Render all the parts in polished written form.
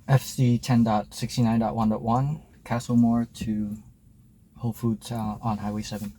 FSD 10.69.1.1, Castlemore to Whole Foods on Highway 7.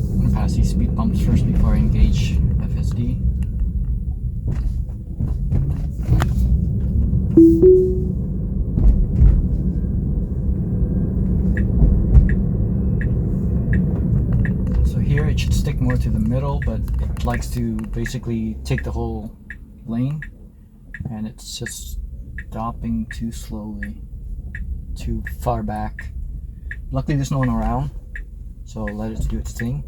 I'm gonna pass these speed bumps first before I engage FSD. So here it should stick more to the middle, but it likes to basically take the whole lane, and it's just stopping too slowly, too far back. Luckily there's no one around, so let it do its thing.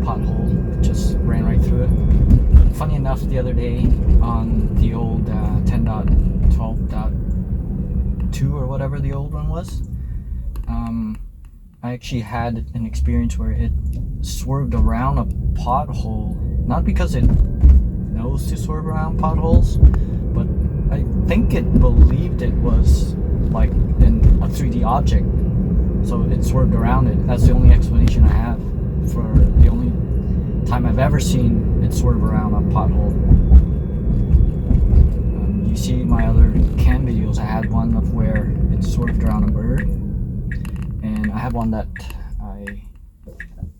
Pothole, just ran right through it. Funny enough, the other day on the old 10.12.2 or whatever the old one was, I actually had an experience where it swerved around a pothole, not because it knows to swerve around potholes, but I think it believed it was like a 3D object, so it swerved around it. That's the only explanation I have for the only time I've ever seen it swerve around a pothole. You see my other cam videos, I had one of where it swerved around a bird, and I have one that I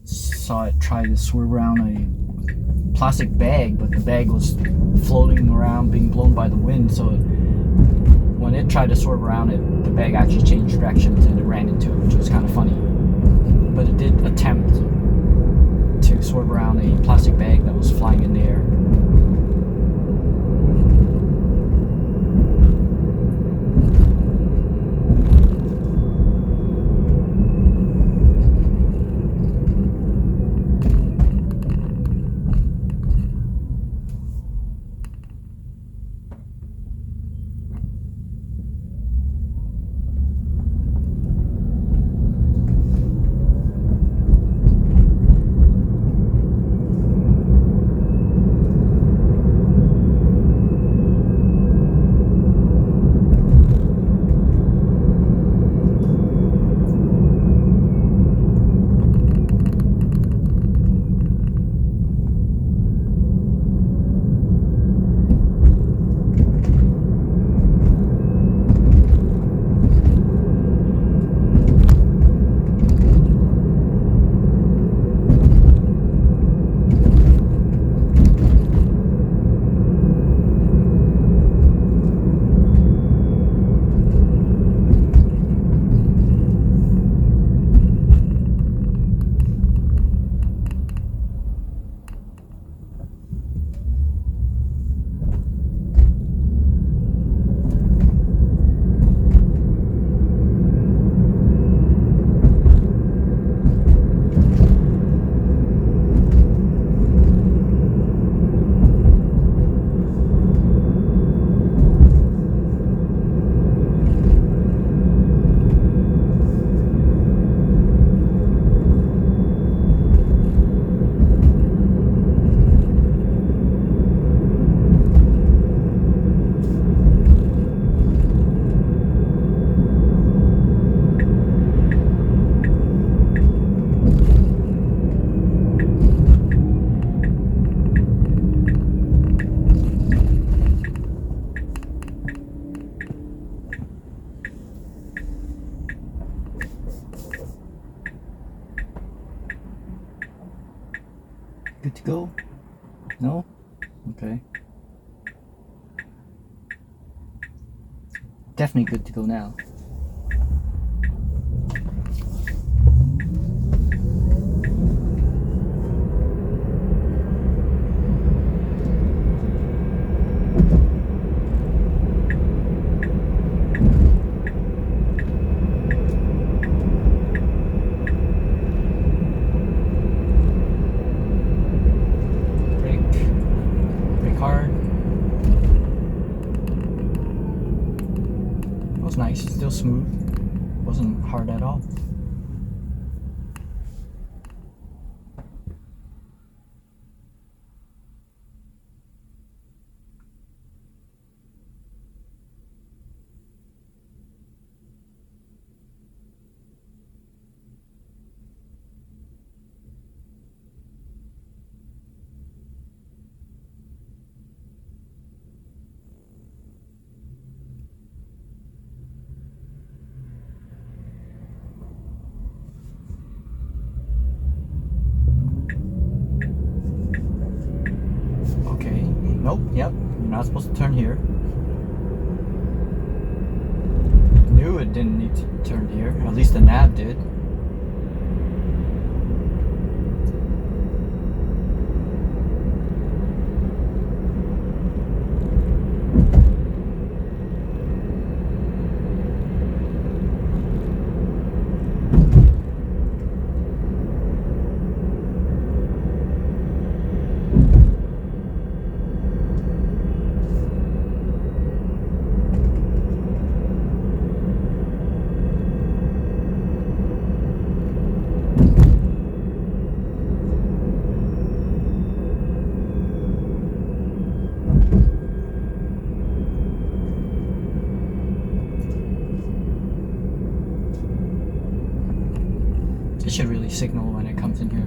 saw it try to swerve around a plastic bag, but the bag was floating around, being blown by the wind, so when it tried to swerve around it, the bag actually changed directions and it ran into it, which was kind of funny. But it did attempt to swerve around a plastic bag that was flying in the air. Good to go? No? Okay. Definitely good to go now. wasn't hard at all. Nope, yep, you're not supposed to turn here. Knew it didn't need to turn here, at least the nav did. It should really signal when it comes in here.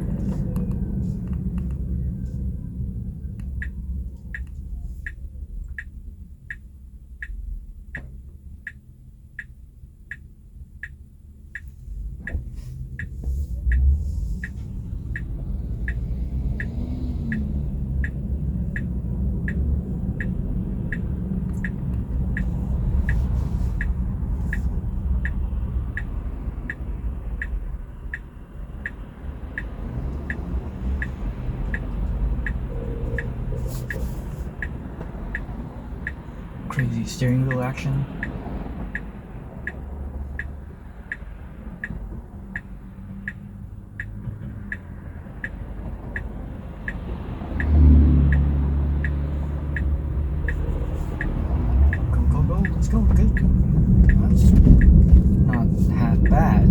Crazy steering wheel action. Go, let's go, good. That's not half bad.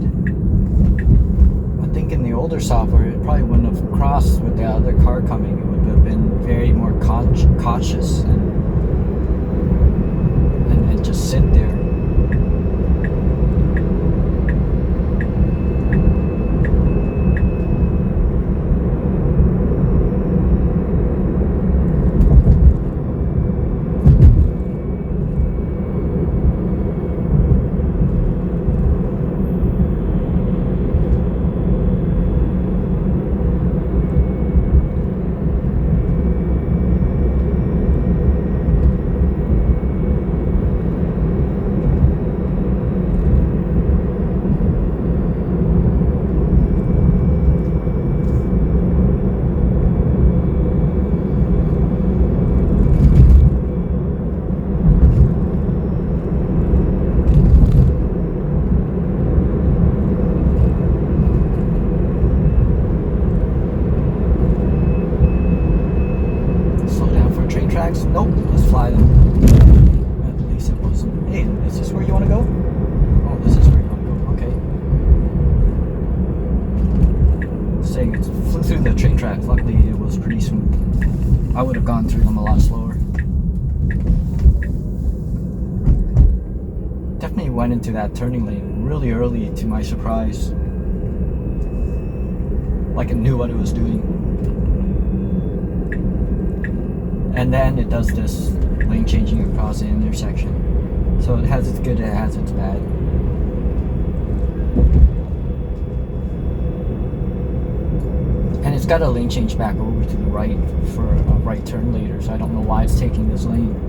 I think in the older software it probably wouldn't have crossed with the other car coming. It would have been very more cautious and just sit there. Nope, let's fly them. At least it was. Hey, is this where you want to go? Oh, this is where you want to go. Okay. Saying it flew through the train tracks. Luckily, it was pretty smooth. I would have gone through them a lot slower. Definitely went into that turning lane really early, to my surprise. Like it knew what it was doing. And then it does this lane changing across the intersection. So it has its good, it has its bad. And it's got a lane change back over to the right for a right turn later, so I don't know why it's taking this lane.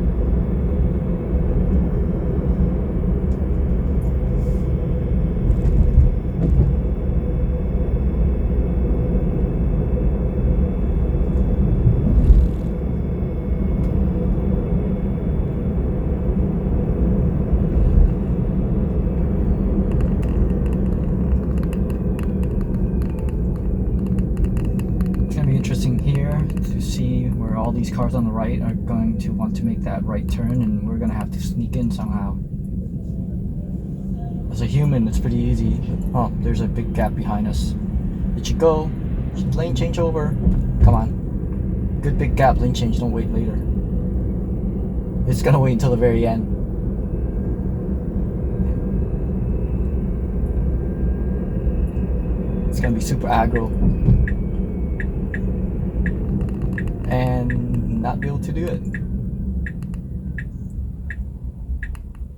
Interesting here to see where all these cars on the right are going to want to make that right turn, and we're going to have to sneak in somehow. As a human, it's pretty easy. Oh, there's a big gap behind us. It should go. Lane change over. Come on. Good big gap, lane change, don't wait later. It's gonna wait until the very end. It's gonna be super aggro. And not be able to do it.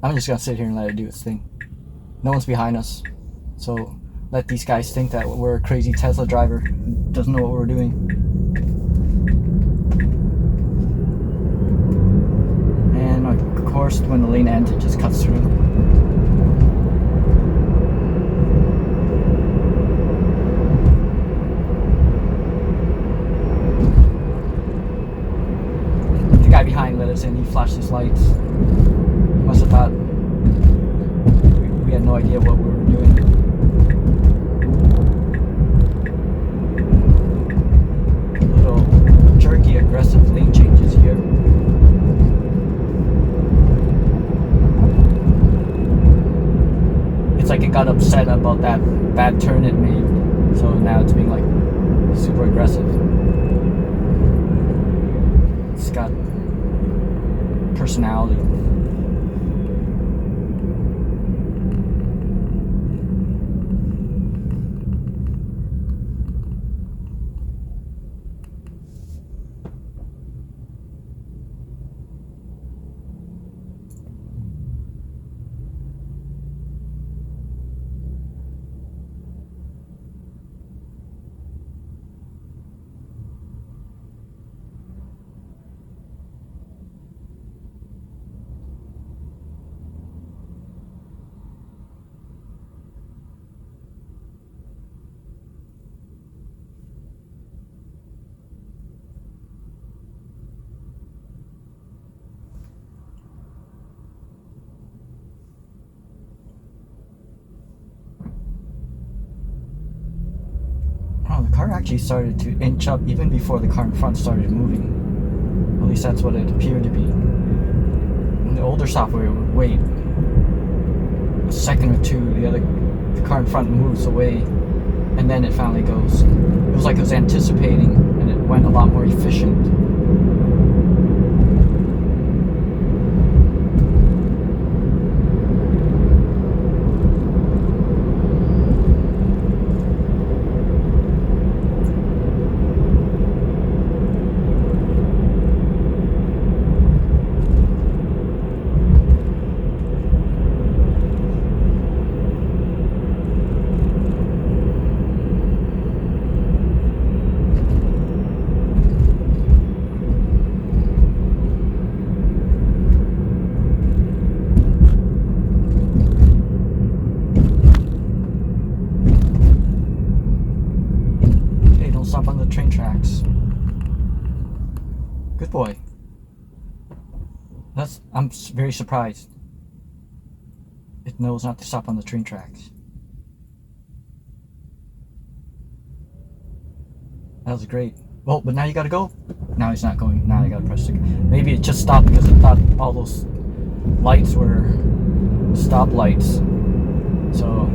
I'm just gonna sit here and let it do its thing. No one's behind us. So let these guys think that we're a crazy Tesla driver who doesn't know what we're doing. And of course, when the lane ends, it just cuts through. The guy behind let us in. He flashed his lights. He must have thought we had no idea what we were doing. Little jerky, aggressive lane changes here. It's like it got upset about that bad turn it made, so now it's being like super aggressive. It's got personality. The car actually started to inch up even before the car in front started moving. At least that's what it appeared to be. In the older software, it would wait a second or two, the car in front moves away, and then it finally goes. It was like it was anticipating, and it went a lot more efficient. Stop on the train tracks. Good boy. I'm very surprised. It knows not to stop on the train tracks. That was great. Well, but now you gotta go. Now he's not going. Now I gotta press the. Maybe it just stopped because it thought all those lights were stop lights. So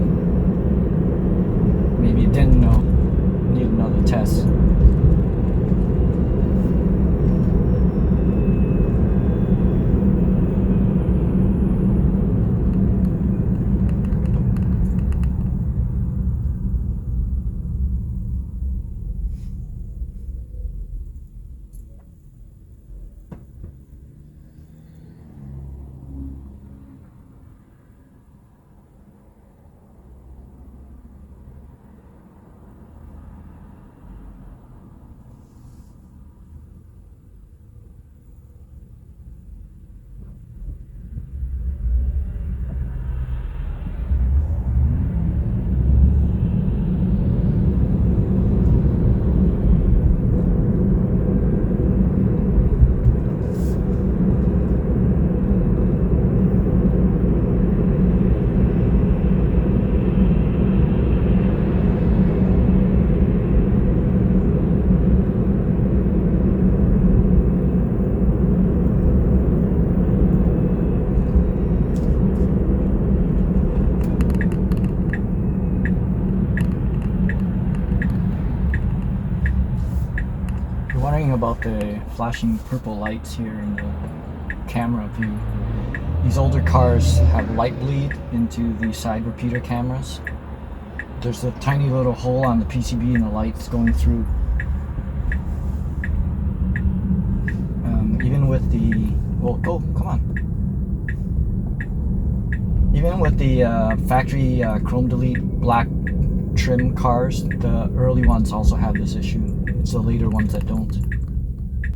maybe it didn't know. Need another test. talking about the flashing purple lights here in the camera view. These older cars have light bleed into the side repeater cameras. There's a tiny little hole on the PCB and the lights going through. Even with the, well, come on. Even with the factory chrome delete black trim cars, the early ones also have this issue. It's the later ones that don't.